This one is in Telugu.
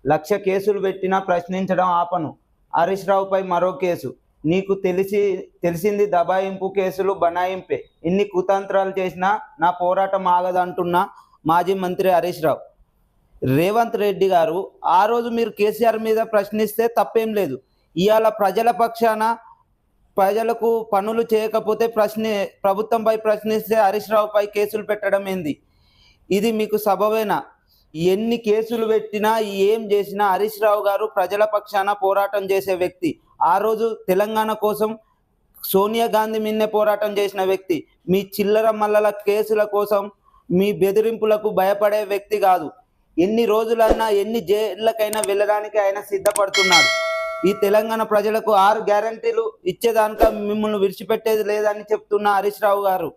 1,00,000 కేసులు పెట్టినా ప్రశ్నించడం ఆపను. హరీష్ రావుపై మరో కేసు. నీకు తెలిసింది దబాయింపు కేసులు బనాయింపే. ఎన్ని కుతంత్రాలు చేసినా నా పోరాటం ఆగదంటున్న మాజీ మంత్రి హరీష్ రావు. రేవంత్ రెడ్డి గారు, ఆ రోజు మీరు కేసీఆర్ మీద ప్రశ్నిస్తే తప్పేం లేదు. ఇవాళ ప్రజల పక్షాన ప్రజలకు పనులు చేయకపోతే ప్రభుత్వంపై ప్రశ్నిస్తే హరీష్ రావుపై కేసులు పెట్టడం ఏంది? ఇది మీకు సబబేనా? ఎన్ని కేసులు పెట్టినా ఏం చేసినా హరీష్ రావు గారు ప్రజల పక్షాన పోరాటం చేసే వ్యక్తి. ఆ రోజు తెలంగాణ కోసం సోనియా గాంధీ మీదనే పోరాటం చేసిన వ్యక్తి. మీ చిల్లర మల్లల కేసుల కోసం, మీ బెదిరింపులకు భయపడే వ్యక్తి కాదు. ఎన్ని రోజులైనా ఎన్ని జైళ్ళకైనా వెళ్ళడానికి ఆయన సిద్ధపడుతున్నాడు. ఈ తెలంగాణ ప్రజలకు 6 గ్యారంటీలు ఇచ్చేదానిక మిమ్మల్ని విడిచిపెట్టేది లేదని చెప్తున్న హరీష్ రావు గారు.